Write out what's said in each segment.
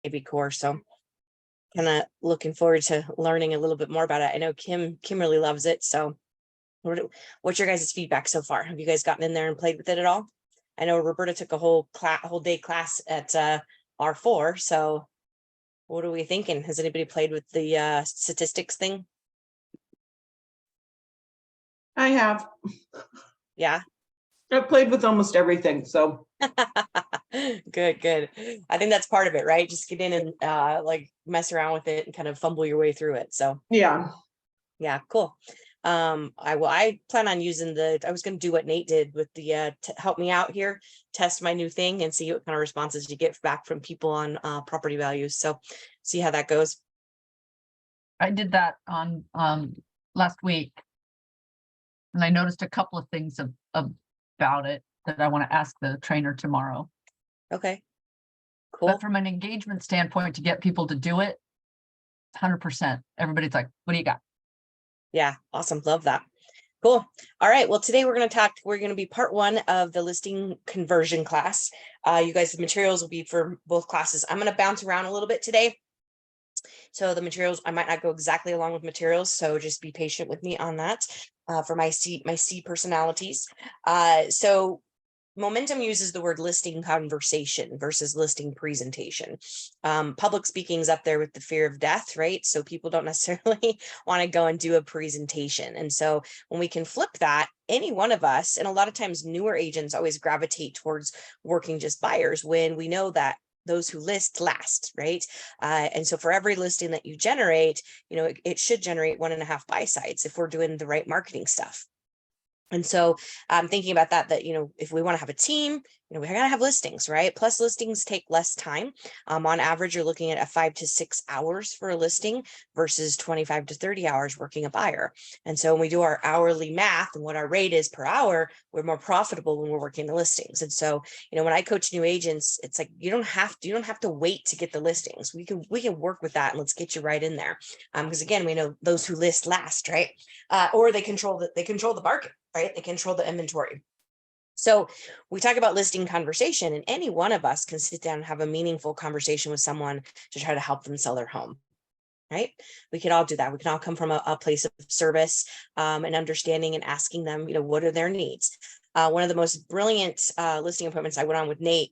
Navy course. So kind of looking forward to learning a little bit more about it. I know Kimberly loves it. So what's your guys' feedback so far? Have you guys gotten in there and played with it at all? I know Roberta took a whole day class at R4. So what are we thinking? Has anybody played with the statistics thing? I have. Yeah. I've played with almost everything. So Good. I think that's part of it, right? Just get in and like mess around with it and kind of fumble your way through it. So yeah. Cool. I plan on using I was going to do what Nate did with the help me out here, test my new thing and see what kind of responses you get back from people on property values. So see how that goes. I did that on last week, and I noticed a couple of things about it that I want to ask the trainer tomorrow. Okay, cool. But from an engagement standpoint, to get people to do it, 100%. Everybody's like, "What do you got?" Yeah, awesome. Love that. Cool. All right. Well, today we're going to be part 1 of the listing conversion class. You guys, the materials will be for both classes. I'm going to bounce around a little bit today. So the materials, I might not go exactly along with materials. So just be patient with me on that for my C personalities. So Momentum uses the word listing conversation versus listing presentation. Public speaking is up there with the fear of death, right? So people don't necessarily want to go and do a presentation. And so when we can flip that, any one of us, and a lot of times newer agents always gravitate towards working just buyers when we know that those who list last, right? And so for every listing that you generate, it should generate 1.5 buy sides if we're doing the right marketing stuff. And so I'm thinking about that, if we want to have a team, we got to have listings, right? Plus listings take less time. On average, you're looking at 5 to 6 hours for a listing versus 25 to 30 hours working a buyer. And so when we do our hourly math and what our rate is per hour, we're more profitable when we're working the listings. And so, when I coach new agents, it's like, you don't have to wait to get the listings. We can work with that and let's get you right in there. Because again, we know those who list last, right? Or they control the market, right? They control the inventory. So we talk about listing conversation, and any one of us can sit down and have a meaningful conversation with someone to try to help them sell their home, right? We can all do that. We can all come from a place of service and understanding and asking them, what are their needs? One of the most brilliant listing appointments I went on with Nate,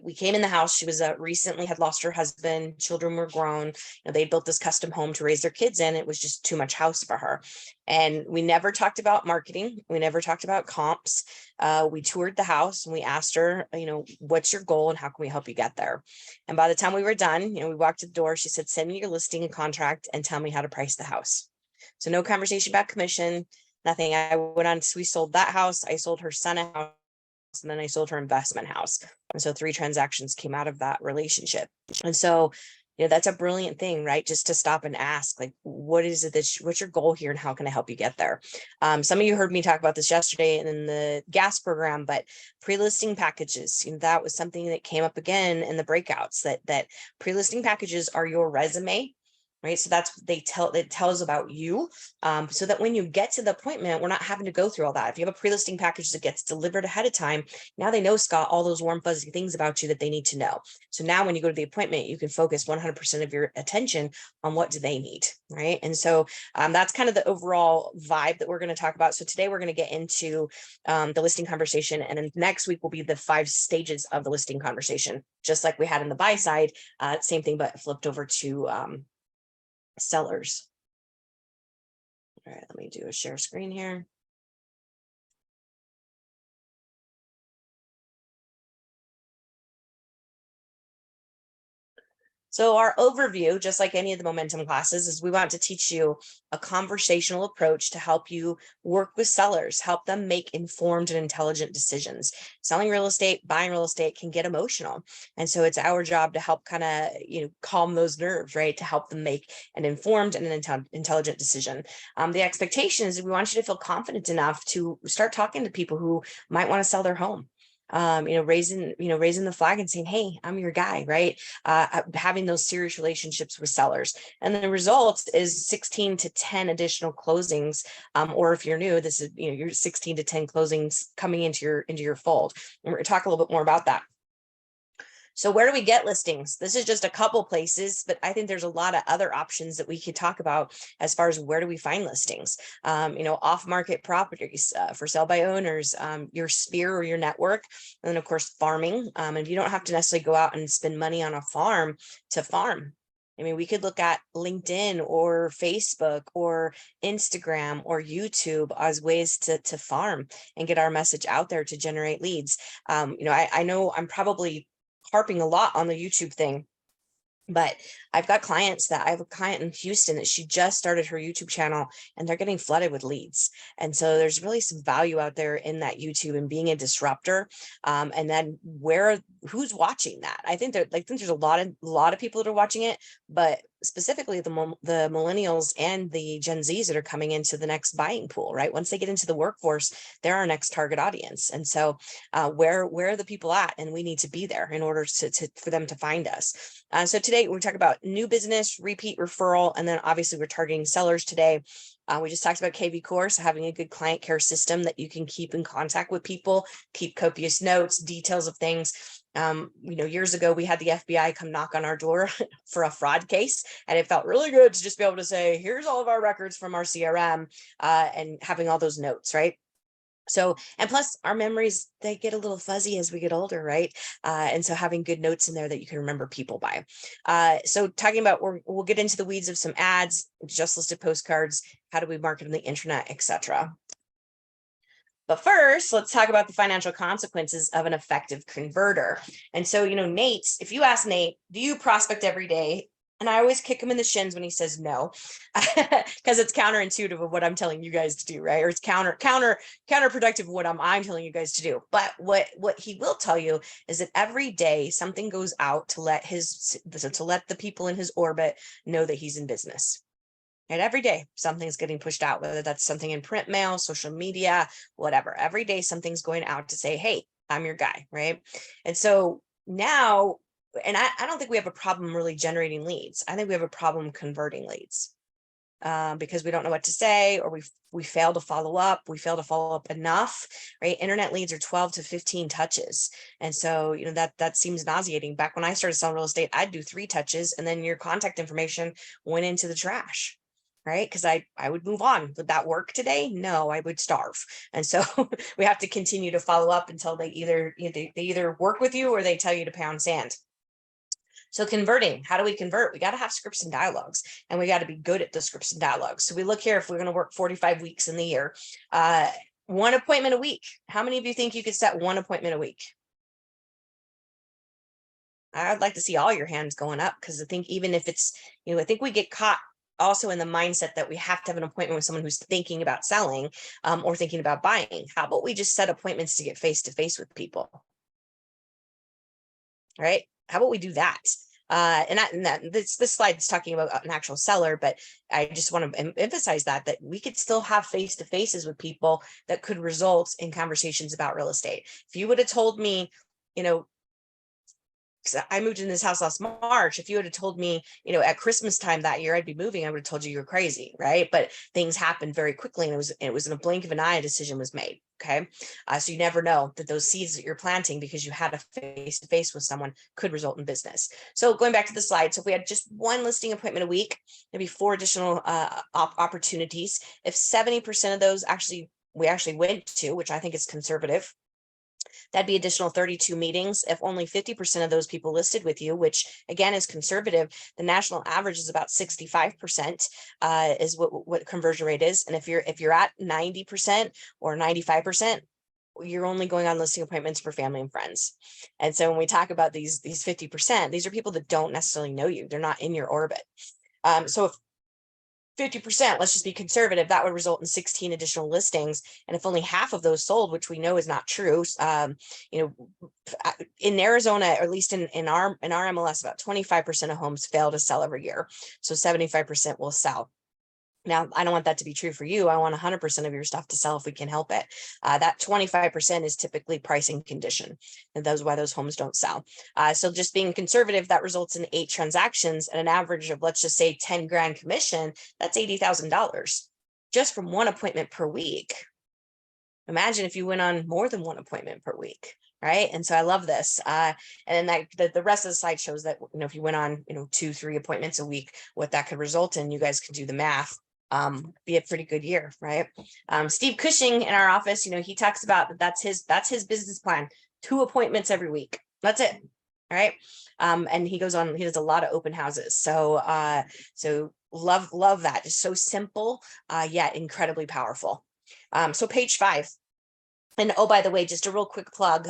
we came in the house. She was recently had lost her husband. Children were grown. They built this custom home to raise their kids in. It was just too much house for her. And we never talked about marketing. We never talked about comps. We toured the house and we asked her, what's your goal and how can we help you get there? And by the time we were done, we walked to the door. She said, send me your listing and contract and tell me how to price the house. So no conversation about commission, nothing. I went on, we sold that house. I sold her son a house. And then I sold her investment house. And so 3 transactions came out of that relationship. And so, that's a brilliant thing, right? Just to stop and ask, like, what's your goal here and how can I help you get there? Some of you heard me talk about this yesterday in the gas program, but pre-listing packages, that was something that came up again in the breakouts, that pre-listing packages are your resume. Right. So that's what it tells about you, so that when you get to the appointment, we're not having to go through all that. If you have a pre-listing package that gets delivered ahead of time, now they know, Scott, all those warm, fuzzy things about you that they need to know. So now when you go to the appointment, you can focus 100% of your attention on what do they need. Right. And so that's kind of the overall vibe that we're going to talk about. So today we're going to get into the listing conversation. And then next week will be the 5 stages of the listing conversation, just like we had in the buy side, same thing, but flipped over to sellers. All right, let me do a share screen here. So our overview, just like any of the momentum classes, is we want to teach you a conversational approach to help you work with sellers, help them make informed and intelligent decisions. Selling real estate, buying real estate can get emotional. And so it's our job to help kind of, calm those nerves, right? To help them make an informed and an intelligent decision. The expectation is that we want you to feel confident enough to start talking to people who might want to sell their home. Raising the flag and saying, hey, I'm your guy, right? Having those serious relationships with sellers. And the result is 16 to 10 additional closings. Or if you're new, this is, your 16 to 10 closings coming into your fold. And we're going to talk a little bit more about that. So where do we get listings? This is just a couple places, but I think there's a lot of other options that we could talk about as far as where do we find listings. Off-market properties, for sale by owners, your sphere or your network, and then of course farming. And you don't have to necessarily go out and spend money on a farm to farm. I mean, we could look at LinkedIn or Facebook or Instagram or YouTube as ways to farm and get our message out there to generate leads. I know I'm probably harping a lot on the YouTube thing, but I have a client in Houston that she just started her YouTube channel and they're getting flooded with leads. And so there's really some value out there in that YouTube and being a disruptor. And then who's watching that? I think there's a lot of people that are watching it, but specifically the millennials and the Gen Zs that are coming into the next buying pool, right? Once they get into the workforce, they're our next target audience. And so where are the people at? And we need to be there in order for them to find us. So today we talk about new business, repeat referral, and then obviously we're targeting sellers today. We just talked about KV course, having a good client care system that you can keep in contact with people, keep copious notes, details of things. Years ago, we had the FBI come knock on our door for a fraud case, and it felt really good to just be able to say, here's all of our records from our CRM, and having all those notes, right? So, and plus our memories, they get a little fuzzy as we get older, right? And so having good notes in there that you can remember people by. So talking about, we'll get into the weeds of some ads, just listed postcards, how do we market on the internet, etc. But first, let's talk about the financial consequences of an effective converter. And so, Nate, if you ask Nate, do you prospect every day? And I always kick him in the shins when he says no, because it's counterintuitive of what I'm telling you guys to do, right? Or it's counterproductive of what I'm telling you guys to do. But what he will tell you is that every day something goes out to let the people in his orbit know that he's in business. And every day something's getting pushed out, whether that's something in print mail, social media, whatever. Every day something's going out to say, hey, I'm your guy, right? And so now, and I don't think we have a problem really generating leads. I think we have a problem converting leads because we don't know what to say, or we fail to follow up. We fail to follow up enough, right? Internet leads are 12 to 15 touches. And so, that seems nauseating. Back when I started selling real estate, I'd do 3 touches and then your contact information went into the trash. Right? Because I would move on. Would that work today? No, I would starve. And so we have to continue to follow up until they either work with you or they tell you to pound sand. So converting, how do we convert? We got to have scripts and dialogues, and we got to be good at the scripts and dialogues. So we look here, if we're going to work 45 weeks in the year, 1 appointment a week. How many of you think you could set 1 appointment a week? I'd like to see all your hands going up, because I think even if it's, I think we get caught also in the mindset that we have to have an appointment with someone who's thinking about selling or thinking about buying. How about we just set appointments to get face-to-face with people? Right? How about we do that? This slide is talking about an actual seller, but I just want to emphasize that we could still have face-to-faces with people that could result in conversations about real estate. If you would have told me, I moved in this house last March. If you had told me, at Christmas time that year I'd be moving, I would have told you you're crazy, right? But things happened very quickly, and it was in a blink of an eye, a decision was made. Okay, so you never know that those seeds that you're planting because you had a face-to-face with someone could result in business. So going back to the slide, so if we had just 1 listing appointment a week, maybe 4 additional opportunities. If 70% of those we actually went to, which I think is conservative, that'd be additional 32 meetings. If only 50% of those people listed with you, which again is conservative, the national average is about 65% is what conversion rate is. And if you're at 90% or 95%, you're only going on listing appointments for family and friends. And so when we talk about these 50%, these are people that don't necessarily know you. They're not in your orbit. So if 50%, let's just be conservative, that would result in 16 additional listings. And if only half of those sold, which we know is not true, in Arizona, or at least in our MLS, about 25% of homes fail to sell every year. So 75% will sell. Now, I don't want that to be true for you. I want 100% of your stuff to sell if we can help it. That 25% is typically pricing condition, and that's why those homes don't sell. So just being conservative, that results in 8 transactions at an average of, let's just say, 10 grand commission. That's $80,000 just from 1 appointment per week. Imagine if you went on more than one appointment per week, right? And so I love this. And then the rest of the slide shows that, if you went on, 2-3 appointments a week, what that could result in. You guys could do the math. Be a pretty good year, right? Steve Cushing in our office, he talks about that's his business plan, 2 appointments every week. That's it. All right. And he goes on, he does a lot of open houses. So love that. Just so simple, yet incredibly powerful. So page 5. And oh, by the way, just a real quick plug.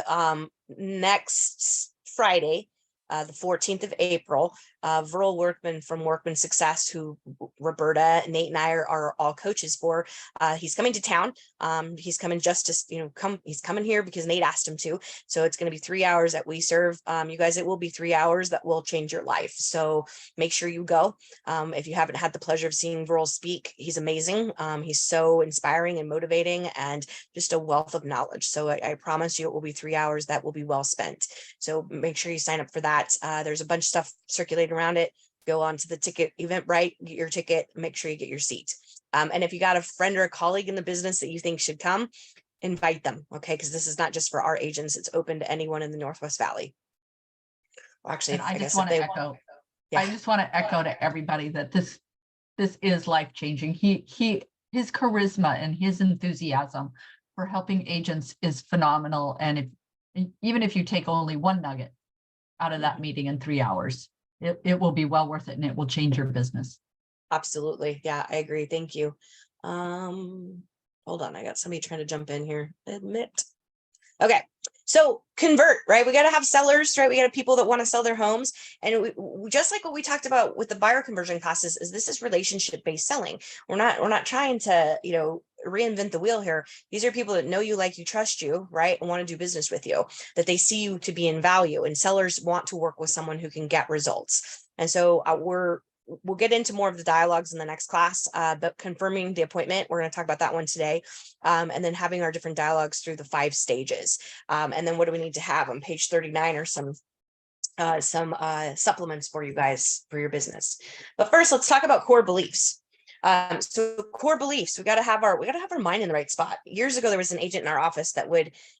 Next Friday, the 14th of April, Verl Workman from Workman Success, who Roberta, Nate, and I are all coaches for. He's coming to town. He's coming just to, he's coming here because Nate asked him to. So it's going to be 3 hours that we serve. You guys, it will be 3 hours that will change your life. So make sure you go. If you haven't had the pleasure of seeing Verl speak, he's amazing. He's so inspiring and motivating and just a wealth of knowledge. So I promise you it will be 3 hours that will be well spent. So make sure you sign up for that. There's a bunch of stuff circulating around it. Go on to the ticket Eventbrite, get your ticket, make sure you get your seat. And if you got a friend or a colleague in the business that you think should come, invite them, okay? Because this is not just for our agents, it's open to anyone in the Northwest Valley. Well, actually, And I guess just want if to they echo, yeah. I just want to echo to everybody that this is life-changing. His charisma and his enthusiasm for helping agents is phenomenal. And even if you take only one nugget out of that meeting in 3 hours, it will be well worth it, and it will change your business. Absolutely. Yeah, I agree. Thank you. Hold on. I got somebody trying to jump in here. Admit. Okay. So convert, right? We got to have sellers, right? We got to have people that want to sell their homes. And we just like what we talked about with the buyer conversion classes, is this is relationship-based selling. We're not trying to, reinvent the wheel here. These are people that know you, like you, trust you, right? And want to do business with you, that they see you to be in value, and sellers want to work with someone who can get results. And so we'll get into more of the dialogues in the next class, but confirming the appointment, we're going to talk about that one today. And then having our different dialogues through the 5 stages. And then what do we need to have on page 39 or some supplements for you guys for your business. But first, let's talk about core beliefs. So core beliefs, we got to have our mind in the right spot. Years ago, there was an agent in our office that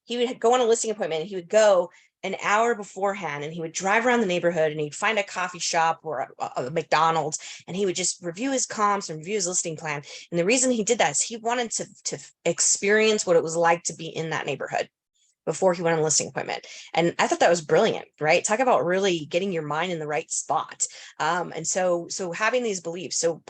he would go on a listing appointment, and he would go an hour beforehand, and he would drive around the neighborhood, and he'd find a coffee shop or a McDonald's, and he would just review his comps and review his listing plan. And the reason he did that is he wanted to experience what it was like to be in that neighborhood before he went on a listing appointment. And I thought that was brilliant, right? Talk about really getting your mind in the right spot. And so having these beliefs. So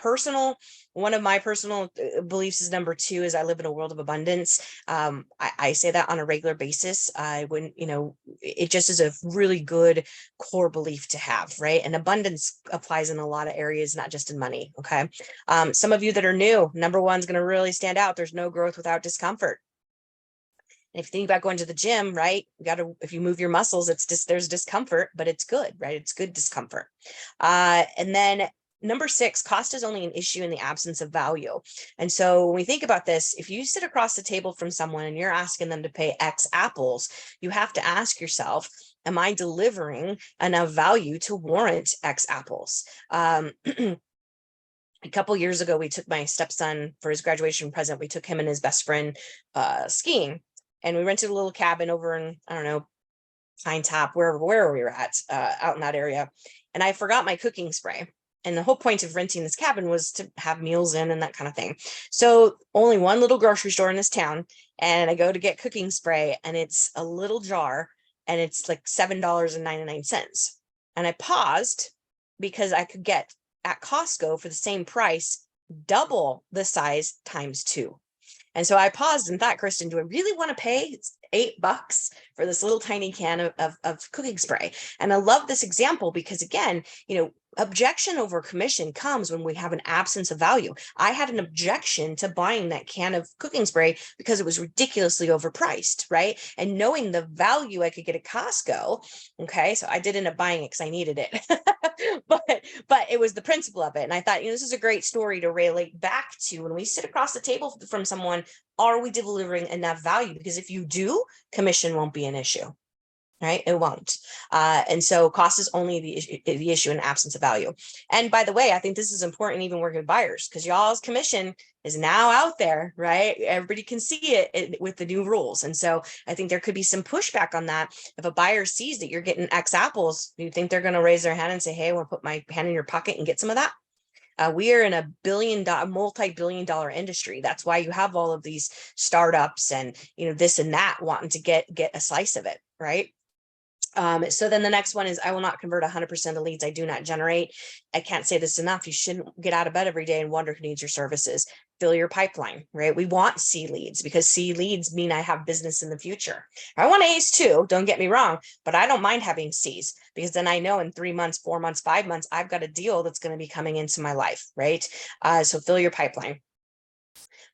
one of my personal beliefs is number 2 is I live in a world of abundance. I say that on a regular basis. It just is a really good core belief to have, right? And abundance applies in a lot of areas, not just in money, okay? Some of you that are new, number 1 is going to really stand out. There's no growth without discomfort. If you think about going to the gym, right, if you move your muscles, there's discomfort, but it's good, right? It's good discomfort. And then number 6, cost is only an issue in the absence of value. And so when we think about this, if you sit across the table from someone and you're asking them to pay X apples, you have to ask yourself, am I delivering enough value to warrant X apples? A couple years ago, we took my stepson for his graduation present. We took him and his best friend skiing. And we rented a little cabin over in, I don't know, Pine Top, where we were at, out in that area. And I forgot my cooking spray. And the whole point of renting this cabin was to have meals in and that kind of thing. So only one little grocery store in this town. And I go to get cooking spray, and it's a little jar, and it's like $7.99. And I paused because I could get at Costco for the same price, double the size times 2. And so I paused and thought, Kristen, do I really want to pay $8 for this little tiny can of cooking spray? And I love this example because, again, objection over commission comes when we have an absence of value. I had an objection to buying that can of cooking spray because it was ridiculously overpriced, right? And knowing the value I could get at Costco, okay, so I did end up buying it because I needed it. but it was the principle of it. And I thought, this is a great story to relate back to when we sit across the table from someone. Are we delivering enough value? Because if you do, commission won't be an issue. right? It won't. And so cost is only the issue in absence of value. And by the way, I think this is important even working with buyers, because y'all's commission is now out there, right? Everybody can see it with the new rules. And so I think there could be some pushback on that. If a buyer sees that you're getting X apples, do you think they're going to raise their hand and say, hey, I want to put my hand in your pocket and get some of that? We are in a multi-billion dollar industry. That's why you have all of these startups and, this and that wanting to get a slice of it, right? So then the next one is, I will not convert 100% of leads I do not generate. I can't say this enough. You shouldn't get out of bed every day and wonder who needs your services. Fill your pipeline, right? We want C leads, because C leads mean I have business in the future. I want A's too, don't get me wrong, but I don't mind having C's, because then I know in 3 months, 4 months, 5 months, I've got a deal that's going to be coming into my life, right? So fill your pipeline.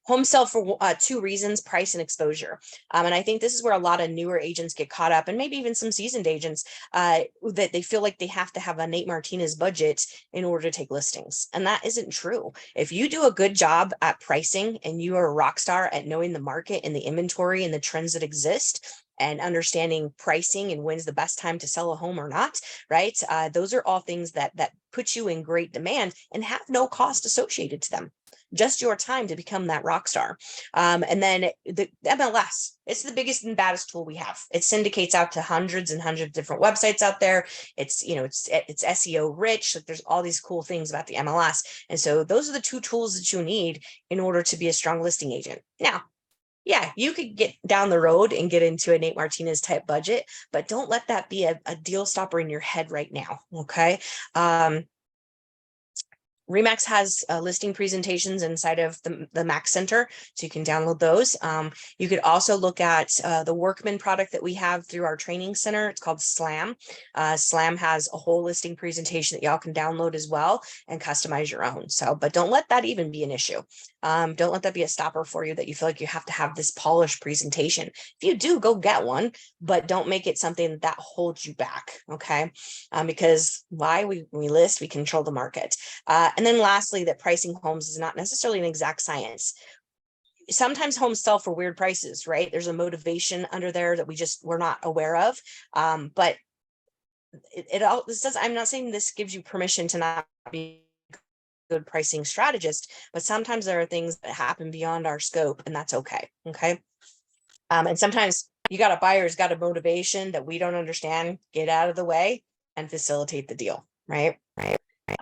Home sell for 2 reasons: price and exposure. And I think this is where a lot of newer agents get caught up, and maybe even some seasoned agents, that they feel like they have to have a Nate Martinez budget in order to take listings. And that isn't true. If you do a good job at pricing and you are a rock star at knowing the market and the inventory and the trends that exist, and understanding pricing and when's the best time to sell a home or not, right? Those are all things that put you in great demand and have no cost associated to them. Just your time to become that rock star. And then the MLS, it's the biggest and baddest tool we have. It syndicates out to hundreds and hundreds of different websites out there. It's, it's SEO rich. Like, there's all these cool things about the MLS. And so those are the 2 tools that you need in order to be a strong listing agent. Now, yeah, you could get down the road and get into a Nate Martinez type budget, but don't let that be a deal stopper in your head right now. Okay. Remax has listing presentations inside of the Max Center, so you can download those. You could also look at the Workman product that we have through our training center. It's called Slam. Slam has a whole listing presentation that y'all can download as well and customize your own. So, but don't let that even be an issue. Don't let that be a stopper for you, that you feel like you have to have this polished presentation. If you do, go get one, but don't make it something that holds you back. Okay. Because why? We list, we control the market. And then lastly, that pricing homes is not necessarily an exact science. Sometimes homes sell for weird prices, right? There's a motivation under there that we're not aware of. But I'm not saying this gives you permission to not be a good pricing strategist, but sometimes there are things that happen beyond our scope, and that's okay. Okay. And sometimes you got a buyer's got a motivation that we don't understand. Get out of the way and facilitate the deal, right?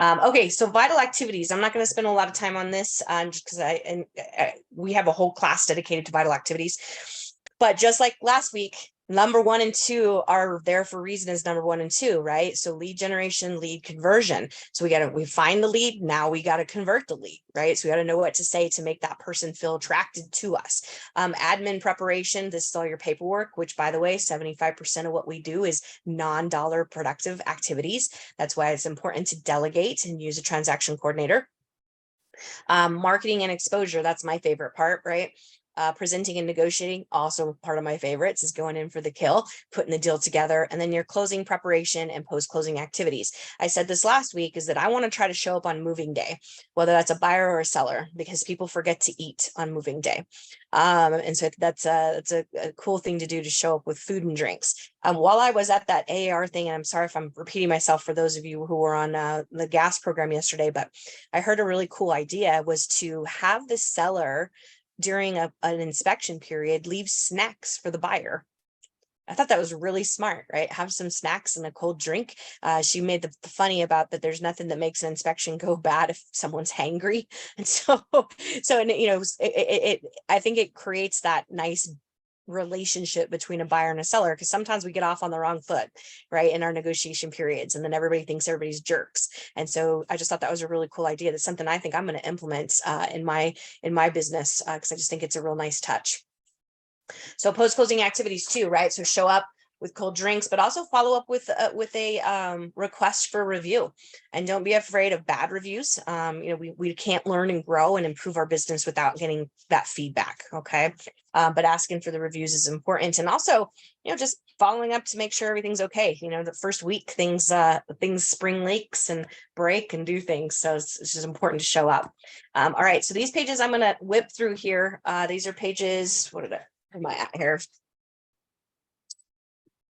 Okay, so vital activities. I'm not going to spend a lot of time on this, just because we have a whole class dedicated to vital activities. But just like last week, number 1 and 2 are there for a reason as number 1 and 2, right? So lead generation, lead conversion. So we find the lead. Now we got to convert the lead, right? So we got to know what to say to make that person feel attracted to us. Admin preparation, this is all your paperwork, which, by the way, 75% of what we do is non-dollar productive activities. That's why it's important to delegate and use a transaction coordinator. Marketing and exposure, that's my favorite part, right? Presenting and negotiating, also part of my favorites, is going in for the kill, putting the deal together, and then your closing preparation and post-closing activities. I said this last week, is that I want to try to show up on moving day, whether that's a buyer or a seller, because people forget to eat on moving day. And so that's a cool thing to do, to show up with food and drinks. While I was at that AAR thing, and I'm sorry if I'm repeating myself for those of you who were on the gas program yesterday, but I heard a really cool idea was to have the seller, during an inspection period, leave snacks for the buyer. I thought that was really smart, right? Have some snacks and a cold drink. She made the funny about that there's nothing that makes an inspection go bad if someone's hangry. And so I think it creates that nice relationship between a buyer and a seller, because sometimes we get off on the wrong foot, right, in our negotiation periods, and then everybody thinks everybody's jerks. And so I just thought that was a really cool idea. That's something I think I'm going to implement in my business, because I just think it's a real nice touch. So post-closing activities too, right? So show up with cold drinks, but also follow up with a request for review, and don't be afraid of bad reviews. We can't learn and grow and improve our business without getting that feedback. Okay. But asking for the reviews is important. And also, just following up to make sure everything's okay. The first week, things spring leaks and break and do things. So it's just important to show up. All right. So these pages I'm going to whip through here. These are pages, where am I at here?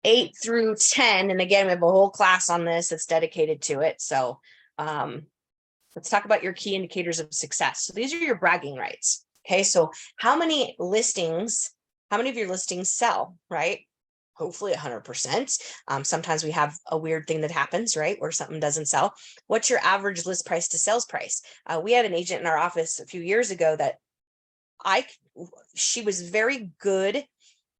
8 through 10. And again, we have a whole class on this that's dedicated to it. So let's talk about your key indicators of success. So these are your bragging rights. Okay, so how many of your listings sell, right? Hopefully 100%. Sometimes we have a weird thing that happens, right? Where something doesn't sell. What's your average list price to sales price? We had an agent in our office a few years ago that she was very good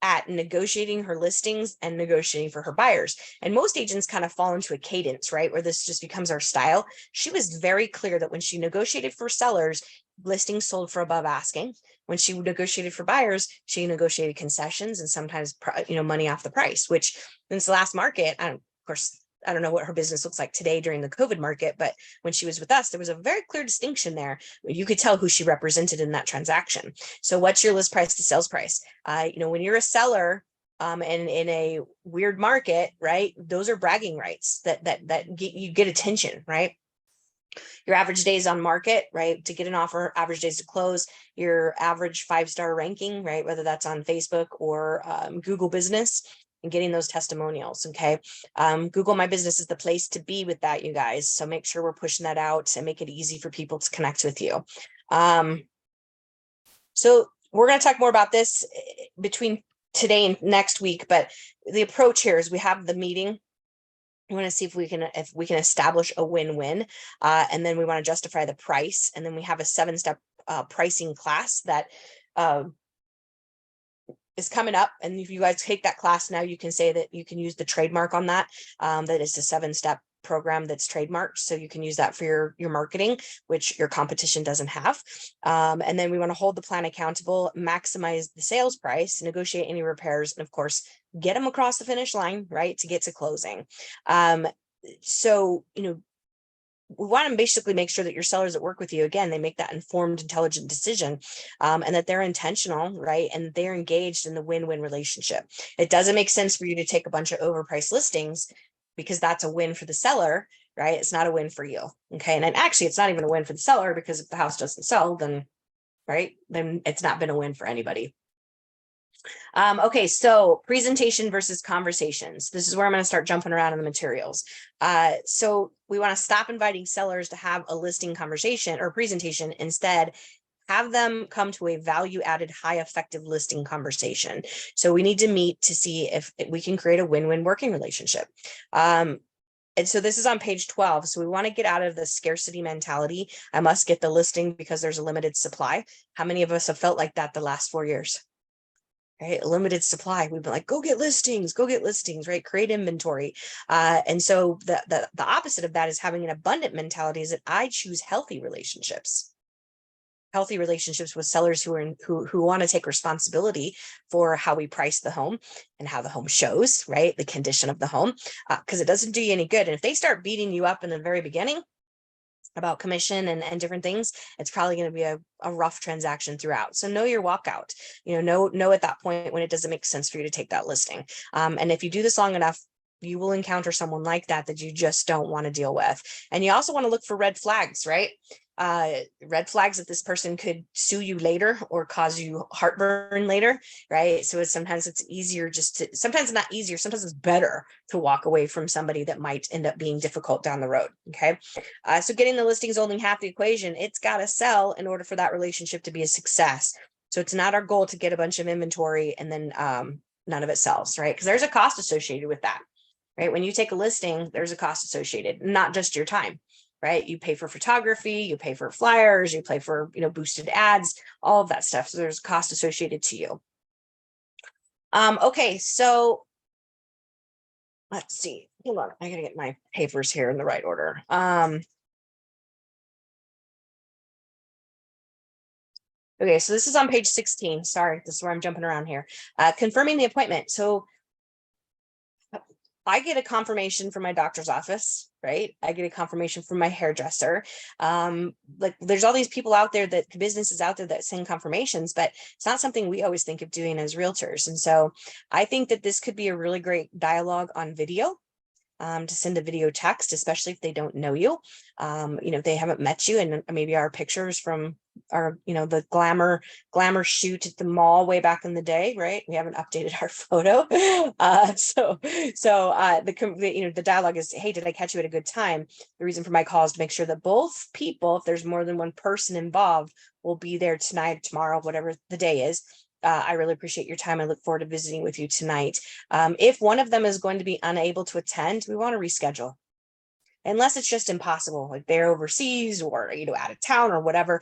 at negotiating her listings and negotiating for her buyers. And most agents kind of fall into a cadence, right? Where this just becomes our style. She was very clear that when she negotiated for sellers, listings sold for above asking. When she negotiated for buyers, she negotiated concessions and sometimes, money off the price, which in this last market, of course, I don't know what her business looks like today during the COVID market, but when she was with us, there was a very clear distinction there. You could tell who she represented in that transaction. So what's your list price to sales price? When you're a seller and in a weird market, right, those are bragging rights that you get attention, right? Your average days on market, right, to get an offer, average days to close, your average 5-star ranking, right, whether that's on Facebook or Google Business, and getting those testimonials. Okay. Google My Business is the place to be with that, you guys. So make sure we're pushing that out and make it easy for people to connect with you. So we're going to talk more about this between today and next week, but the approach here is we have the meeting. We want to see if we can establish a win-win, and then we want to justify the price, and then we have a 7-step pricing class that is coming up. And if you guys take that class now, you can say that you can use the trademark on that. That is a 7-step program that's trademarked. So you can use that for your marketing, which your competition doesn't have. And then we want to hold the plan accountable, maximize the sales price, negotiate any repairs, and of course, get them across the finish line, right, to get to closing. We want to basically make sure that your sellers that work with you, again, they make that informed, intelligent decision, and that they're intentional, right? And they're engaged in the win-win relationship. It doesn't make sense for you to take a bunch of overpriced listings because that's a win for the seller, right? It's not a win for you. Okay. And actually, it's not even a win for the seller, because if the house doesn't sell, then it's not been a win for anybody. Okay, so presentation versus conversations. This is where I'm going to start jumping around in the materials. So we want to stop inviting sellers to have a listing conversation or presentation. Instead, have them come to a value-added, high-effective listing conversation. So we need to meet to see if we can create a win-win working relationship. And so this is on page 12. So we want to get out of the scarcity mentality. I must get the listing because there's a limited supply. How many of us have felt like that the last 4 years? Right, a limited supply. We've been like, go get listings, right? Create inventory. And so the opposite of that is having an abundant mentality, is that I choose healthy relationships with sellers who want to take responsibility for how we price the home and how the home shows, right? The condition of the home, because it doesn't do you any good. And if they start beating you up in the very beginning about commission and different things, it's probably going to be a rough transaction throughout. So know your walkout, know at that point when it doesn't make sense for you to take that listing. And if you do this long enough, you will encounter someone like that you just don't want to deal with. And you also want to look for red flags, right? Red flags that this person could sue you later or cause you heartburn later, right? So sometimes it's better to walk away from somebody that might end up being difficult down the road. Okay. So getting the listing is only half the equation. It's got to sell in order for that relationship to be a success. So it's not our goal to get a bunch of inventory and then none of it sells, right? Because there's a cost associated with that, right? When you take a listing, there's a cost associated, not just your time. Right? You pay for photography, you pay for flyers, you pay for, boosted ads, all of that stuff. So there's cost associated to you. Okay, so let's see. Hold on, I gotta get my papers here in the right order. Okay, so this is on page 16. Sorry, this is where I'm jumping around here. Confirming the appointment. So I get a confirmation from my doctor's office, right? I get a confirmation from my hairdresser. There's all these people out there, businesses out there that send confirmations, but it's not something we always think of doing as realtors. And so I think that this could be a really great dialogue on video, to send a video text, especially if they don't know you. They haven't met you, and maybe our pictures from the glamour shoot at the mall way back in the day, right? We haven't updated our photo. The dialogue is, hey, did I catch you at a good time? The reason for my call is to make sure that both people, if there's more than one person involved, will be there tonight, tomorrow, whatever the day is. I really appreciate your time. I look forward to visiting with you tonight. If one of them is going to be unable to attend, we want to reschedule. Unless it's just impossible, like they're overseas or, out of town or whatever,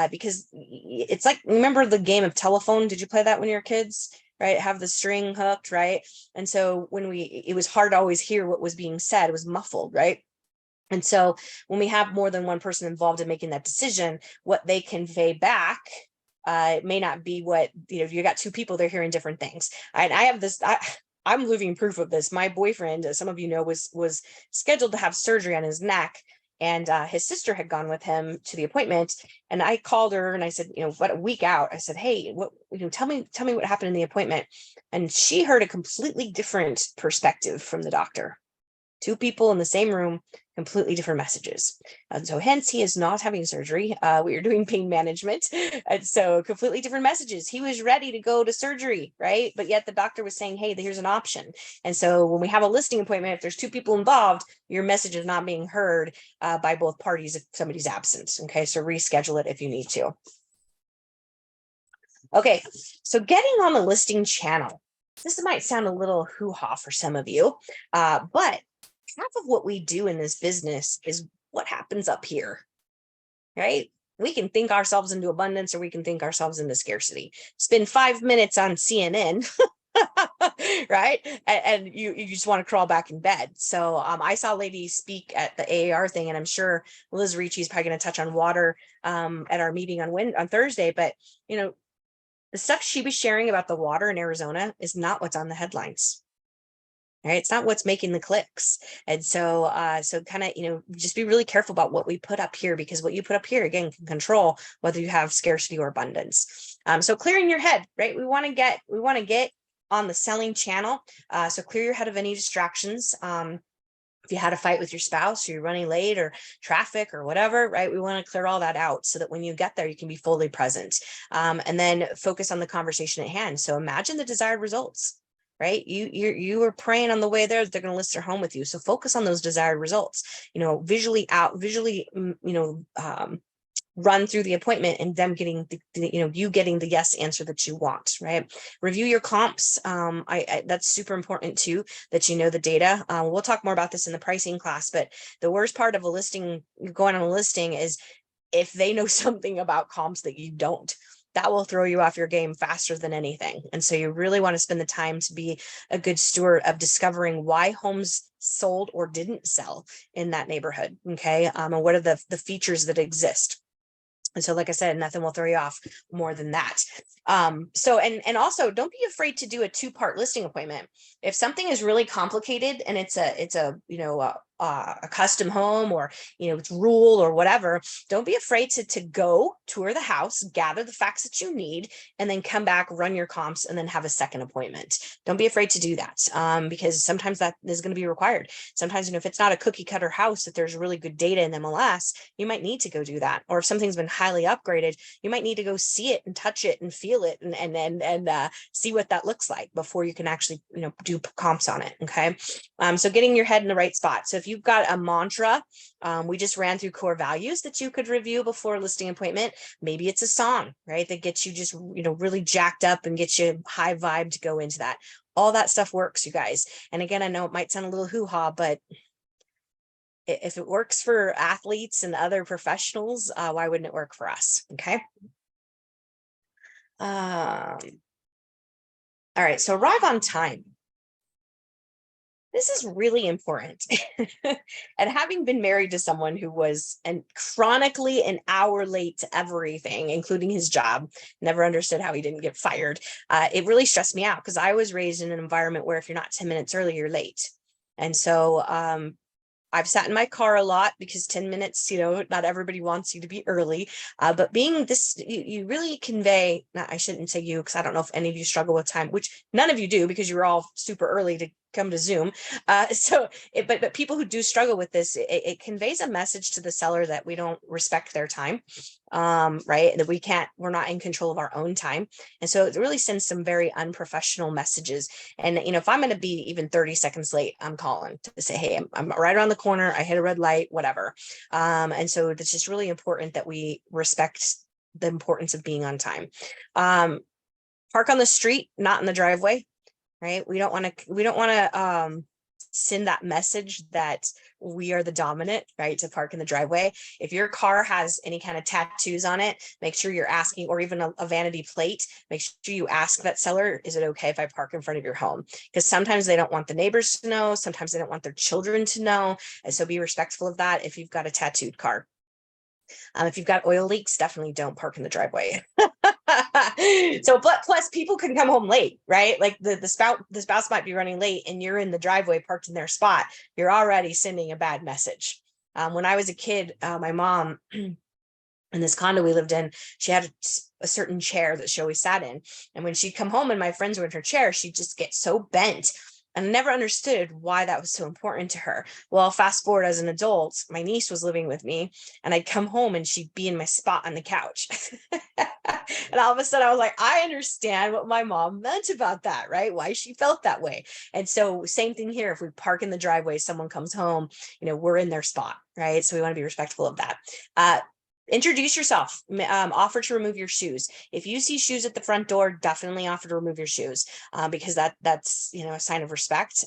because it's like, remember the game of telephone? Did you play that when you were kids? Right? Have the string hooked, right? And so it was hard to always hear what was being said. It was muffled, right? And so when we have more than one person involved in making that decision, what they convey back it may not be what, if you got two people, they're hearing different things. And I have this, I'm living proof of this. My boyfriend, as some of you know, was scheduled to have surgery on his neck, and his sister had gone with him to the appointment. And I called her and I said, what, a week out, I said, hey, what, tell me what happened in the appointment. And she heard a completely different perspective from the doctor. Two people in the same room, completely different messages. And so hence he is not having surgery. We are doing pain management. And so completely different messages. He was ready to go to surgery, right? But yet the doctor was saying, hey, here's an option. And so when we have a listing appointment, if there's two people involved, your message is not being heard by both parties if somebody's absent. Okay, so reschedule it if you need to. Okay, so getting on the listing channel. This might sound a little hoo-ha for some of you, but half of what we do in this business is what happens up here, right? We can think ourselves into abundance, or we can think ourselves into scarcity. Spend 5 minutes on CNN, right? And you just want to crawl back in bed. So I saw a lady speak at the AAR thing, and I'm sure Liz Ricci is probably going to touch on water at our meeting on Thursday. But the stuff she was sharing about the water in Arizona is not what's on the headlines. Right? It's not what's making the clicks. And so kind of, just be really careful about what we put up here, because what you put up here, again, can control whether you have scarcity or abundance. So clearing your head, right? We want to get on the selling channel. So clear your head of any distractions. If you had a fight with your spouse, or you're running late, or traffic or whatever, right? We want to clear all that out so that when you get there, you can be fully present. And then focus on the conversation at hand. So imagine the desired results. Right? You were praying on the way there, they're going to list their home with you. So focus on those desired results, visually run through the appointment and them getting you getting the yes answer that you want, right? Review your comps. That's super important too, that the data. We'll talk more about this in the pricing class, but the worst part of going on a listing is if they know something about comps that you don't. That will throw you off your game faster than anything. And so you really want to spend the time to be a good steward of discovering why homes sold or didn't sell in that neighborhood. Okay. And what are the features that exist? And so, like I said, nothing will throw you off more than that. And also don't be afraid to do a 2-part listing appointment. If something is really complicated and it's a custom home, or it's rural or whatever, don't be afraid to go tour the house, gather the facts that you need, and then come back, run your comps, and then have a second appointment. Don't be afraid to do that, because sometimes that is going to be required. Sometimes, if it's not a cookie cutter house, that there's really good data in MLS, you might need to go do that. Or if something's been highly upgraded, you might need to go see it and touch it and feel it and see what that looks like before you can actually do comps on it. Okay. So getting your head in the right spot. So if you've got a mantra, we just ran through core values that you could review before a listing appointment. Maybe it's a song, right, that gets you just really jacked up and gets you high vibe to go into that. All that stuff works, you guys. And again, I know it might sound a little hoo-ha, but if it works for athletes and other professionals, why wouldn't it work for us? Okay. All right, so arrive on time. This is really important. And having been married to someone who was chronically an hour late to everything, including his job, never understood how he didn't get fired. It really stressed me out, because I was raised in an environment where if you're not 10 minutes early, you're late. And so I've sat in my car a lot, because 10 minutes, not everybody wants you to be early. But being this, you really convey, I shouldn't say you, because I don't know if any of you struggle with time, which none of you do, because you're all super early to come to Zoom. But people who do struggle with this, it conveys a message to the seller that we don't respect their time, right? That we're not in control of our own time. And so it really sends some very unprofessional messages. And, if I'm going to be even 30 seconds late, I'm calling to say, hey, I'm right around the corner. I hit a red light, whatever. And so it's just really important that we respect the importance of being on time. Park on the street, not in the driveway, right? We don't want to send that message that we are the dominant, right, to park in the driveway. If your car has any kind of tattoos on it, make sure you're asking, or even a vanity plate, make sure you ask that seller, is it okay if I park in front of your home? Because sometimes they don't want the neighbors to know, sometimes they don't want their children to know. And so be respectful of that if you've got a tattooed car. If you've got oil leaks, definitely don't park in the driveway. So, but plus people can come home late, right? Like the spouse might be running late and you're in the driveway parked in their spot. You're already sending a bad message. When I was a kid, my mom in this condo we lived in, she had a certain chair that she always sat in. And when she'd come home and my friends were in her chair, she'd just get so bent. And I never understood why that was so important to her. Well, fast forward as an adult, my niece was living with me and I'd come home and she'd be in my spot on the couch. And all of a sudden I was like, I understand what my mom meant about that, right? Why she felt that way. And so same thing here. If we park in the driveway, someone comes home, we're in their spot, right? So we want to be respectful of that. Introduce yourself, offer to remove your shoes. If you see shoes at the front door, definitely offer to remove your shoes, because that's, a sign of respect.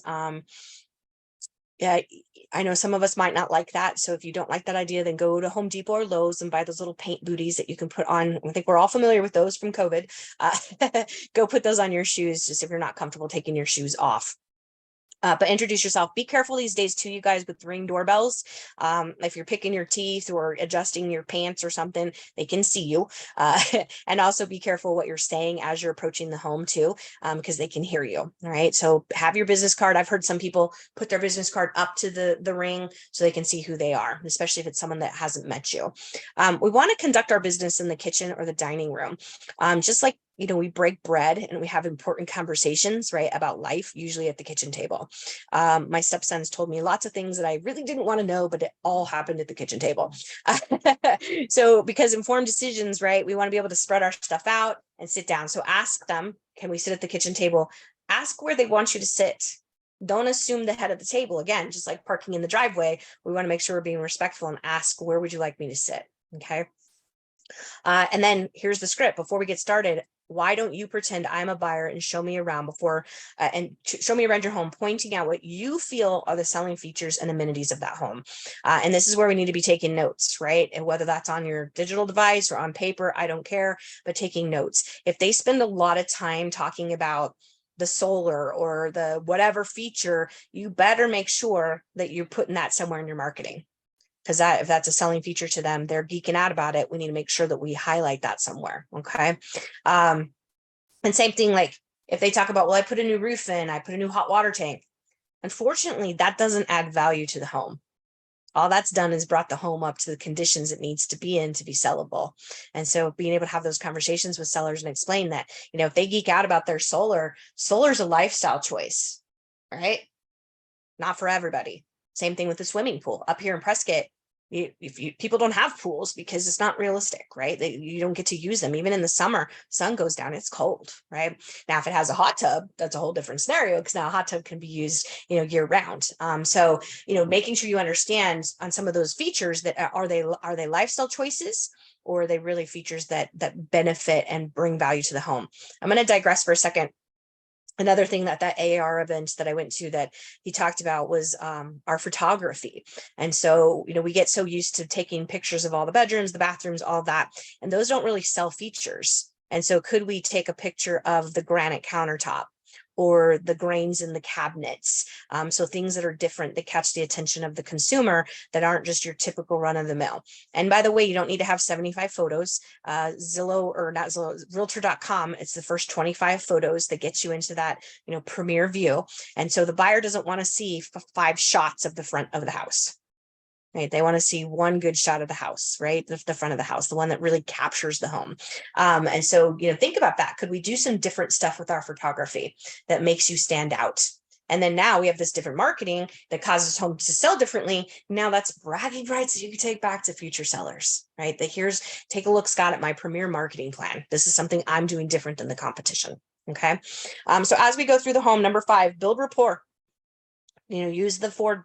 Yeah, I know some of us might not like that. So if you don't like that idea, then go to Home Depot or Lowe's and buy those little paint booties that you can put on. I think we're all familiar with those from COVID. Go put those on your shoes, just if you're not comfortable taking your shoes off. But introduce yourself. Be careful these days too, you guys, with Ring doorbells. If you're picking your teeth or adjusting your pants or something, they can see you. And also be careful what you're saying as you're approaching the home too, because they can hear you. All right. So have your business card. I've heard some people put their business card up to the ring so they can see who they are, especially if it's someone that hasn't met you. We want to conduct our business in the kitchen or the dining room. Just like we break bread and we have important conversations, right, about life, usually at the kitchen table. My stepsons told me lots of things that I really didn't want to know, but it all happened at the kitchen table. So because informed decisions, right, we want to be able to spread our stuff out and sit down. So ask them, can we sit at the kitchen table? Ask where they want you to sit. Don't assume the head of the table. Again, just like parking in the driveway, we want to make sure we're being respectful and ask, where would you like me to sit? Okay. And then here's the script. Before we get started, why don't you pretend I'm a buyer and show me around show me around your home, pointing out what you feel are the selling features and amenities of that home. And this is where we need to be taking notes, right? And whether that's on your digital device or on paper, I don't care, but taking notes. If they spend a lot of time talking about the solar or the whatever feature, you better make sure that you're putting that somewhere in your marketing. Because if that's a selling feature to them, they're geeking out about it. We need to make sure that we highlight that somewhere. Okay. And same thing, like if they talk about, well, I put a new roof in, I put a new hot water tank. Unfortunately, that doesn't add value to the home. All that's done is brought the home up to the conditions it needs to be in to be sellable. And so being able to have those conversations with sellers and explain that, if they geek out about their solar's a lifestyle choice, right? Not for everybody. Same thing with the swimming pool up here in Prescott. People don't have pools because it's not realistic, right? You don't get to use them. Even in the summer, sun goes down, it's cold, right? Now, if it has a hot tub, that's a whole different scenario because now a hot tub can be used, year round. So, making sure you understand on some of those features that are they lifestyle choices, or are they really features that benefit and bring value to the home? I'm going to digress for a second. Another thing that AAR event that I went to that he talked about was our photography. And so, we get so used to taking pictures of all the bedrooms, the bathrooms, all that, and those don't really sell features. And so could we take a picture of the granite countertop or the grains in the cabinets? So things that are different that catch the attention of the consumer that aren't just your typical run of the mill. And by the way, you don't need to have 75 photos. Realtor.com, it's the first 25 photos that gets you into that, premier view. And so the buyer doesn't want to see 5 shots of the front of the house. Right. They want to see one good shot of the house, right? The front of the house, the one that really captures the home. And so, think about that. Could we do some different stuff with our photography that makes you stand out? And then now we have this different marketing that causes homes to sell differently. Now that's bragging rights that you can take back to future sellers, right? That here's, take a look, Scott, at my premier marketing plan. This is something I'm doing different than the competition. Okay. So as we go through the home, number 5, build rapport. Use the Ford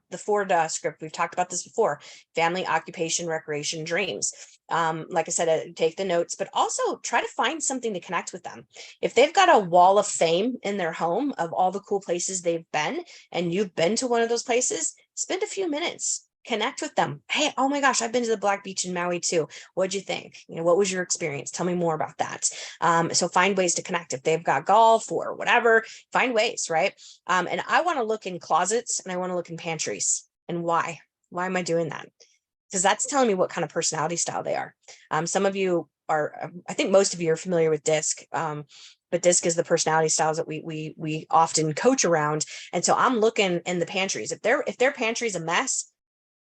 script. We've talked about this before: family, occupation, recreation, dreams. Like I said, take the notes, but also try to find something to connect with them. If they've got a wall of fame in their home of all the cool places they've been, and you've been to one of those places, spend a few minutes, connect with them. Hey, oh my gosh, I've been to the Black Beach in Maui too. What'd you think? What was your experience? Tell me more about that. So find ways to connect. If they've got golf or whatever, find ways, right? And I want to look in closets and I want to look in pantries. And why? Why am I doing that? Because that's telling me what kind of personality style they are. Some of you are, I think most of you are familiar with DISC. But DISC is the personality styles that we often coach around. And so I'm looking in the pantries. If their pantry is a mess,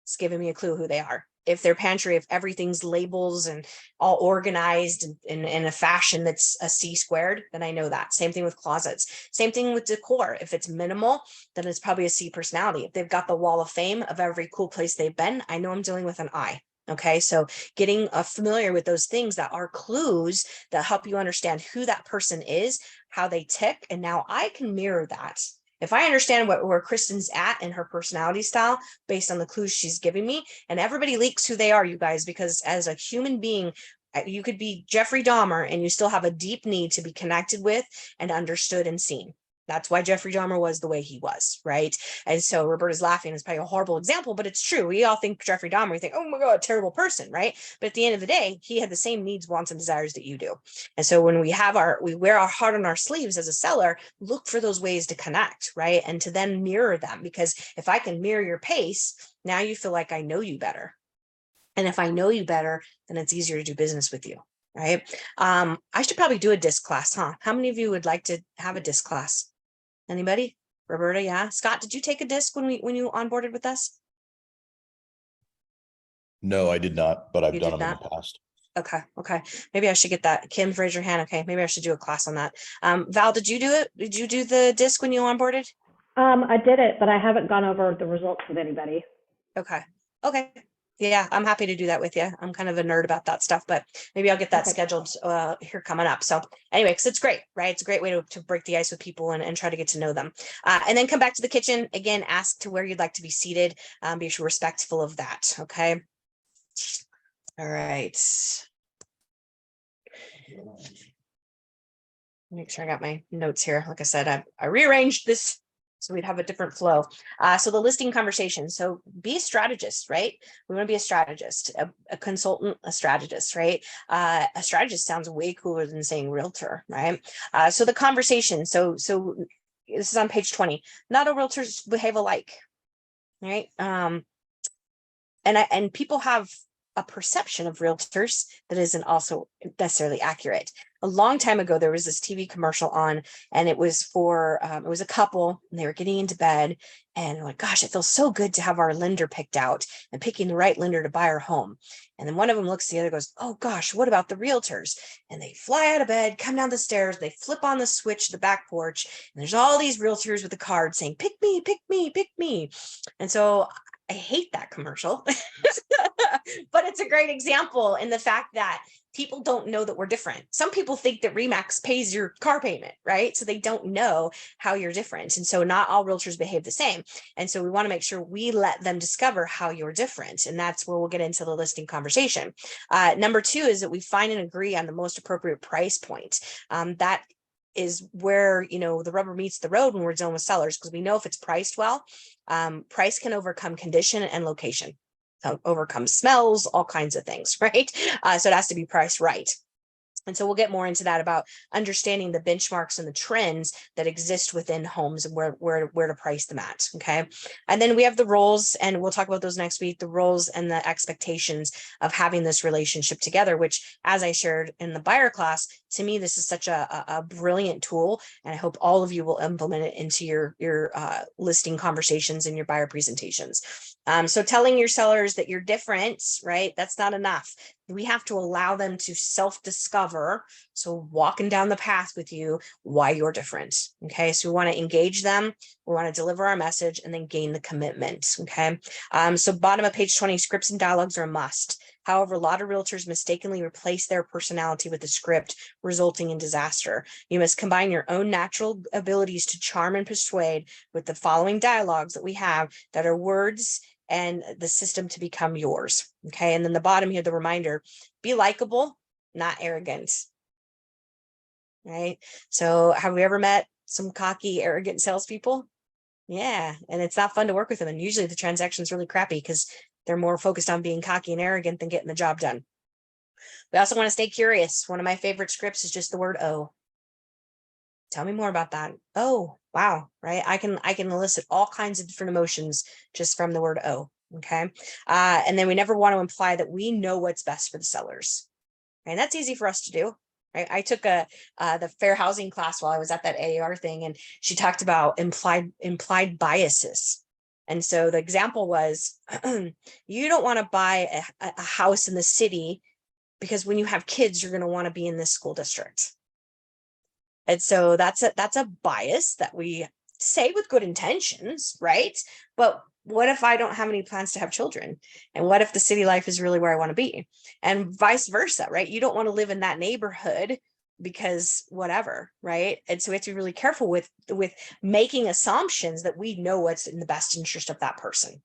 it's giving me a clue who they are. If their pantry, if everything's labels and all organized in a fashion that's a C squared, then I know that. Same thing with closets. Same thing with decor. If it's minimal, then it's probably a C personality. If they've got the wall of fame of every cool place they've been, I know I'm dealing with an I. Okay, so getting familiar with those things that are clues that help you understand who that person is, how they tick, and now I can mirror that. If I understand where Kristen's at in her personality style based on the clues she's giving me, and everybody leaks who they are, you guys, because as a human being, you could be Jeffrey Dahmer and you still have a deep need to be connected with and understood and seen. That's why Jeffrey Dahmer was the way he was, right? And so Roberta's laughing is probably a horrible example, but it's true. We all think Jeffrey Dahmer, we think, oh my God, terrible person, right? But at the end of the day, he had the same needs, wants, and desires that you do. And so when we wear our heart on our sleeves as a seller, look for those ways to connect, right? And to then mirror them, because if I can mirror your pace, now you feel like I know you better. And if I know you better, then it's easier to do business with you, right? I should probably do a DISC class, huh? How many of you would like to have a DISC class? Anybody? Roberta, yeah. Scott, did you take a DISC when you onboarded with us? No, I did not, but I've You done did them in not? the past. Okay. Maybe I should get that. Kim's raise your hand. Okay, maybe I should do a class on that. Val, did you do it? Did you do the DISC when you onboarded? I did it, but I haven't gone over the results with anybody. Okay. Yeah, I'm happy to do that with you. I'm kind of a nerd about that stuff, but maybe I'll get that scheduled here coming up. So anyway, because it's great, right? It's a great way to break the ice with people and try to get to know them. And then come back to the kitchen. Again, ask to where you'd like to be seated. Be respectful of that. Okay. All right. Make sure I got my notes here. Like I said, I rearranged this so we'd have a different flow. So the listing conversation. So be a strategist, right? We want to be a strategist, a consultant, a strategist, right? A strategist sounds way cooler than saying realtor, right? So the conversation. So this is on page 20. Not all realtors behave alike, right? And people have a perception of realtors that isn't also necessarily accurate. A long time ago, there was this TV commercial on, and it was for, it was a couple, and they were getting into bed, and like, gosh, it feels so good to have our lender picked out and picking the right lender to buy our home. And then one of them looks at the other, goes, oh gosh, what about the realtors? And they fly out of bed, come down the stairs, they flip on the switch, the back porch, and there's all these realtors with a card saying, pick me, pick me, pick me. And so I hate that commercial, but it's a great example in the fact that people don't know that we're different. Some people think that RE/MAX pays your car payment, right? So they don't know how you're different. And so not all realtors behave the same. And so we want to make sure we let them discover how you're different. And that's where we'll get into the listing conversation. Number 2 is that we find and agree on the most appropriate price point. That is where, the rubber meets the road when we're dealing with sellers, because we know if it's priced well, price can overcome condition and location. Overcome smells, all kinds of things, right? So it has to be priced right. And so we'll get more into that about understanding the benchmarks and the trends that exist within homes and where to price them at. Okay. And then we have the roles, and we'll talk about those next week, the roles and the expectations of having this relationship together, which, as I shared in the buyer class, to me, this is such a brilliant tool. And I hope all of you will implement it into your listing conversations and your buyer presentations. So telling your sellers that you're different, right? That's not enough. We have to allow them to self-discover. So walking down the path with you, why you're different. Okay. So we want to engage them. We want to deliver our message and then gain the commitment. Okay. So bottom of page 20, scripts and dialogues are a must. However, a lot of realtors mistakenly replace their personality with a script, resulting in disaster. You must combine your own natural abilities to charm and persuade with the following dialogues that we have that are words and the system to become yours. Okay. And then the bottom here, the reminder, be likable, not arrogant. Right. So have we ever met some cocky, arrogant salespeople? Yeah. And it's not fun to work with them. And usually the transaction is really crappy because they're more focused on being cocky and arrogant than getting the job done. We also want to stay curious. One of my favorite scripts is just the word "oh." Tell me more about that. Oh, wow. Right. I can elicit all kinds of different emotions just from the word "oh." Okay. And then we never want to imply that we know what's best for the sellers. And that's easy for us to do. Right? I took the fair housing class while I was at that AAR thing, and she talked about implied biases. And so the example was, you don't want to buy a house in the city because when you have kids, you're going to want to be in this school district. And so that's a bias that we say with good intentions, right? But what if I don't have any plans to have children? And what if the city life is really where I want to be? And vice versa, right? You don't want to live in that neighborhood because whatever, right? And so we have to be really careful with making assumptions that we know what's in the best interest of that person.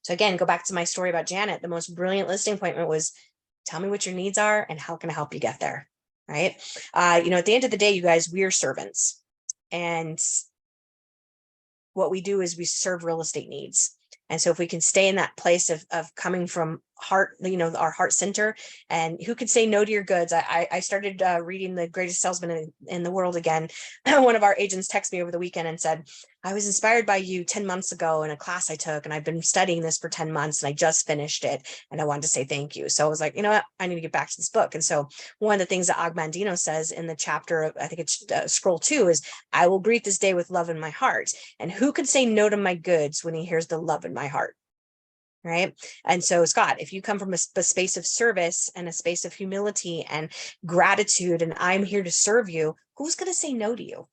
So again, go back to my story about Janet. The most brilliant listing appointment was, tell me what your needs are and how can I help you get there, right? At the end of the day, you guys, we are servants. And what we do is we serve real estate needs. And so if we can stay in that place of coming from heart, our heart center, and who could say no to your goods? I started reading The Greatest Salesman in the World again. One of our agents texted me over the weekend and said, I was inspired by you 10 months ago in a class I took, and I've been studying this for 10 months and I just finished it. And I wanted to say thank you. So I was like, you know what? I need to get back to this book. And so one of the things that Og Mandino says in the chapter of, I think it's scroll 2 is, I will greet this day with love in my heart. And who could say no to my goods when he hears the love in my heart? Right. And so, Scott, if you come from a space of service and a space of humility and gratitude, and I'm here to serve you, who's going to say no to you?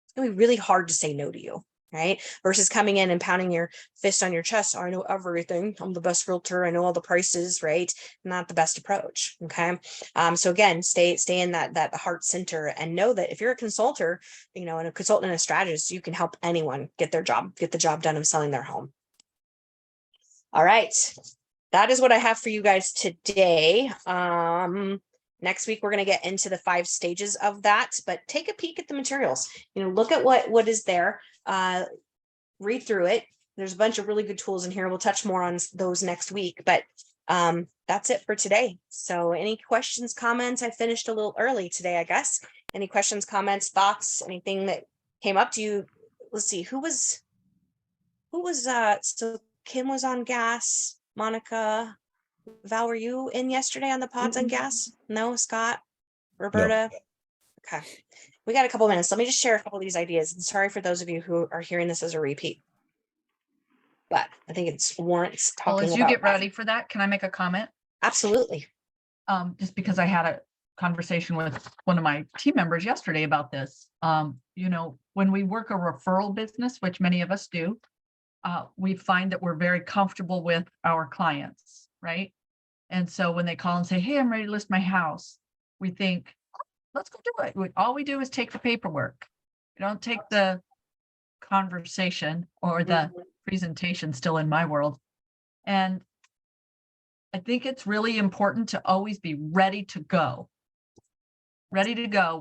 It's going to be really hard to say no to you, right? Versus coming in and pounding your fist on your chest. I know everything. I'm the best realtor. I know all the prices, right? Not the best approach. Okay. So again, stay in that heart center and know that if you're a consultant, and a consultant and a strategist, you can help anyone get the job done of selling their home. All right. That is what I have for you guys today. Next week, we're going to get into the 5 stages of that, but take a peek at the materials, look at what is there, read through it. There's a bunch of really good tools in here. We'll touch more on those next week, but that's it for today. So any questions, comments? I finished a little early today, I guess. Any questions, comments, thoughts, anything that came up to you? Let's see, who was so Kim was on gas. Monica, Val, were you in yesterday on the pods on gas? No, Scott, Roberta. No. Okay, we got a couple minutes. Let me just share a couple of these ideas. And sorry for those of you who are hearing this as a repeat, but I think it's warrants Well, talking as you about get ready for that, can I make a comment? Absolutely. Just because I had a conversation with one of my team members yesterday about this. When we work a referral business, which many of us do, we find that we're very comfortable with our clients, right? And so when they call and say, hey, I'm ready to list my house, we think, let's go do it. All we do is take the paperwork. We don't take the conversation or the presentation, still in my world. And I think it's really important to always be ready to go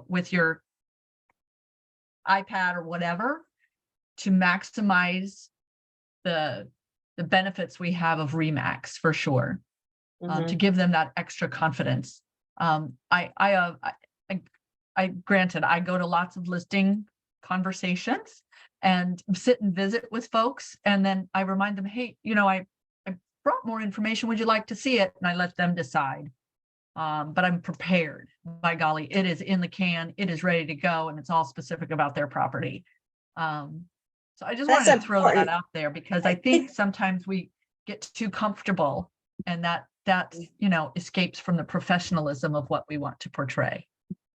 with your iPad or whatever to maximize the benefits we have of Remax for sure, to give them that extra confidence. Granted, I go to lots of listing conversations and sit and visit with folks, and then I remind them, hey, I brought more information. Would you like to see it? And I let them decide. But I'm prepared. By golly, it is in the can. It is ready to go, and it's all specific about their property. So I just That's wanted to throw that important. out there because I think sometimes we get too comfortable and that escapes from the professionalism of what we want to portray.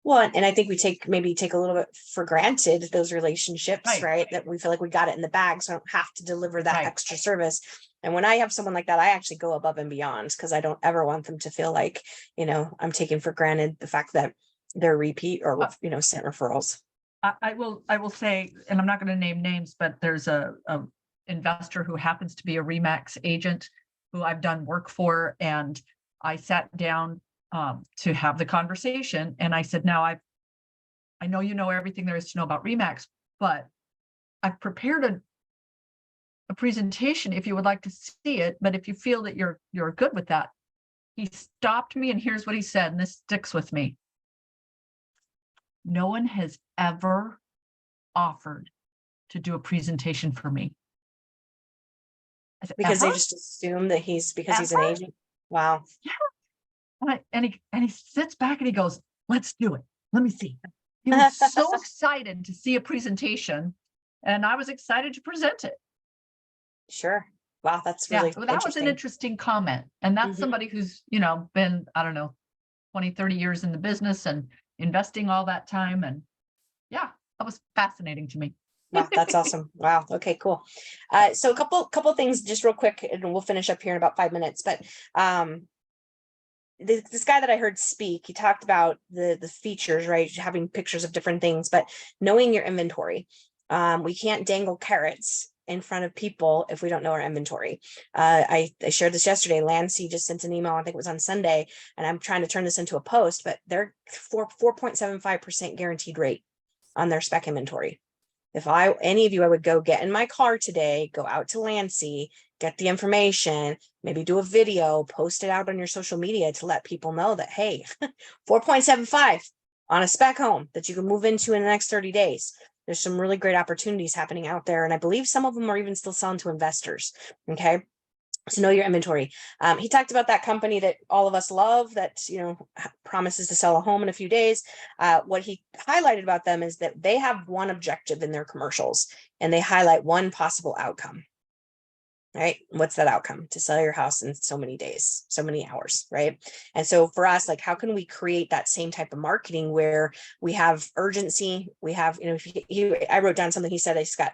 Well, and I think we maybe take a little bit for granted those relationships, Right. right? That we feel like we got it in the bag, so I don't have to deliver that Right. extra service. And when I have someone like that, I actually go above and beyond because I don't ever want them to feel like, I'm taking for granted the fact that they're repeat or, sent referrals. I will say, and I'm not going to name names, but there's a investor who happens to be a RE/MAX agent who I've done work for, and I sat down to have the conversation, and I said, "Now I know you know everything there is to know about RE/MAX, but I've prepared a presentation if you would like to see it. But if you feel that you're good with that," he stopped me, and here's what he said, and this sticks with me. "No one has ever offered to do a presentation for me." I said, Because they "Ever?" just assume that he's an Ever? agent. Wow. Yeah. And he sits back and he goes, "Let's do it. Let me see." He was so excited to see a presentation, and I was excited to present it. Sure. Wow, that's Yeah, really well, that was an interesting comment. And that's Mhm. somebody who's, been, I don't know, 20, 30 years in the business and investing all that time. And yeah, that was fascinating to me. Wow, that's awesome. Wow. Okay, cool. So a couple things just real quick, and we'll finish up here in about 5 minutes. But this guy that I heard speak, he talked about the features, right? Having pictures of different things, but knowing your inventory. We can't dangle carrots in front of people if we don't know our inventory. I shared this yesterday. Lancy just sent an email, I think it was on Sunday, and I'm trying to turn this into a post, but they're 4.75% guaranteed rate on their spec inventory. If any of you, I would go get in my car today, go out to Lancy, get the information, maybe do a video, post it out on your social media to let people know that, hey, 4.75 on a spec home that you can move into in the next 30 days. There's some really great opportunities happening out there. And I believe some of them are even still selling to investors. Okay. So know your inventory. He talked about that company that all of us love that, promises to sell a home in a few days. What he highlighted about them is that they have one objective in their commercials, and they highlight one possible outcome. Right? What's that outcome? To sell your house in so many days, so many hours, right? And so for us, like, how can we create that same type of marketing where we have urgency? We have, I wrote down something he said. He's got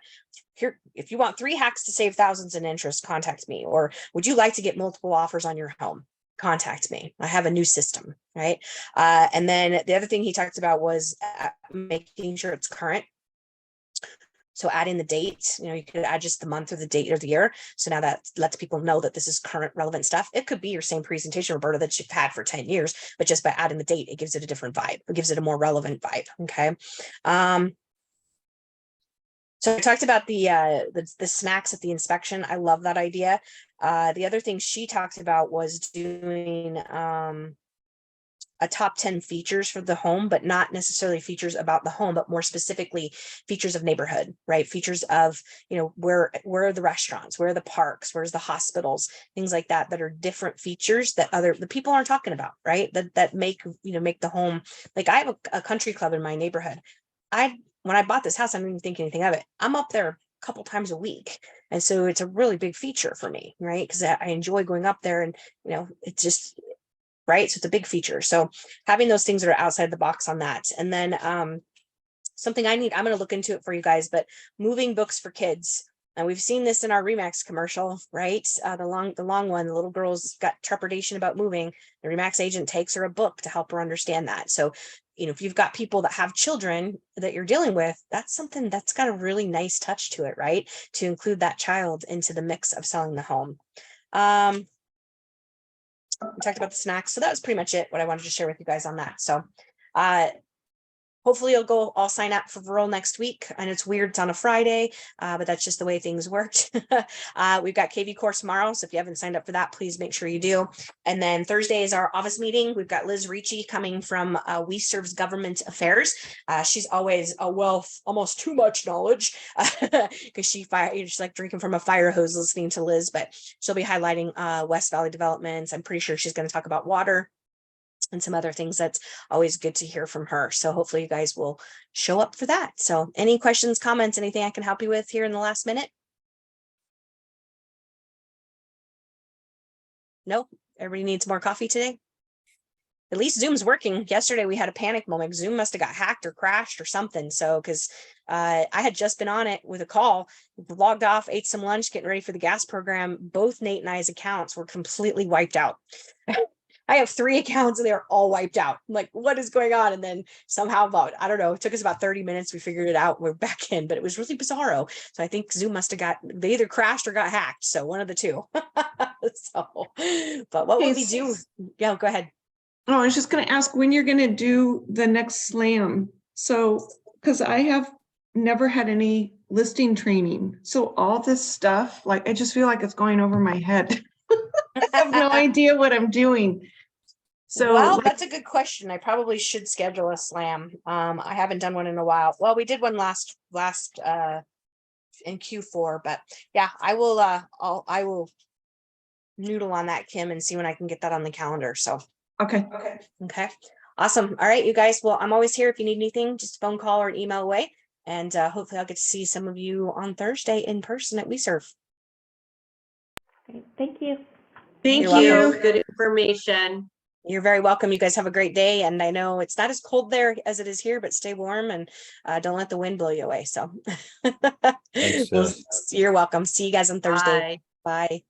here, if you want 3 hacks to save thousands in interest, contact me. Or would you like to get multiple offers on your home? Contact me. I have a new system, right? And then the other thing he talked about was making sure it's current. So adding the date, you could add just the month or the date or the year. So now that lets people know that this is current relevant stuff. It could be your same presentation, Roberta, that you've had for 10 years, but just by adding the date, it gives it a different vibe. It gives it a more relevant vibe. Okay. So I talked about the snacks at the inspection. I love that idea. The other thing she talked about was doing a top 10 features for the home, but not necessarily features about the home, but more specifically features of neighborhood, right? Features of, where are the restaurants, where are the parks, where's the hospitals, things like that are different features that the people aren't talking about, right? That make the home. Like, I have a country club in my neighborhood. When I bought this house, I didn't even think anything of it. I'm up there a couple times a week. And so it's a really big feature for me, right? Because I enjoy going up there, and, it's just, right? So it's a big feature. So having those things that are outside the box on that. And then something I'm going to look into it for you guys, but moving books for kids. And we've seen this in our RE/MAX commercial, right? The long one, the little girl's got trepidation about moving. The RE/MAX agent takes her a book to help her understand that. So, if you've got people that have children that you're dealing with, that's something that's got a really nice touch to it, right? To include that child into the mix of selling the home. We talked about the snacks. So that was pretty much it, what I wanted to share with you guys on that. So hopefully you'll all sign up for Rural next week. And it's weird, it's on a Friday, but that's just the way things worked. We've got KV course tomorrow. So if you haven't signed up for that, please make sure you do. And then Thursday is our office meeting. We've got Liz Ricci coming from We Serves Government Affairs. She's always a wealth, almost too much knowledge, because she's like drinking from a fire hose listening to Liz, but she'll be highlighting West Valley developments. I'm pretty sure she's going to talk about water. and some other things. That's always good to hear from her. So hopefully you guys will show up for that. So any questions, comments, anything I can help you with here in the last minute? Nope. Everybody needs more coffee today. At least Zoom's working. Yesterday we had a panic moment. Zoom must have got hacked or crashed or something. So because I had just been on it with a call, logged off, ate some lunch, getting ready for the gas program. Both Nate and I's accounts were completely wiped out. I have 3 accounts and they were all wiped out. I'm like, what is going on? And then somehow I don't know, it took us about 30 minutes. We figured it out. We're back in, but it was really bizarro. So I think Zoom must have they either crashed or got hacked. So one of the two. So, but what would we do? Yeah, go ahead. Oh, I was just going to ask when you're going to do the next slam. So, because I have never had any listing training. So all this stuff, like, I just feel like it's going over my head. I have no idea what I'm doing. So, well, like, that's a good question. I probably should schedule a slam. I haven't done one in a while. Well, we did one last in Q4, but yeah, I will noodle on that, Kim, and see when I can get that on the calendar. So okay. okay, awesome. All right, you guys. Well, I'm always here if you need anything, just a phone call or an email away, and hopefully I'll get to see some of you on Thursday in person at WeServe. Great. Thank you. Thank You're you. welcome. Good information. You're very welcome. You guys have a great day. And I know it's not as cold there as it is here, but stay warm and don't let the wind blow you away. So Thanks, you're welcome. See you guys on Thursday. Bye. Bye.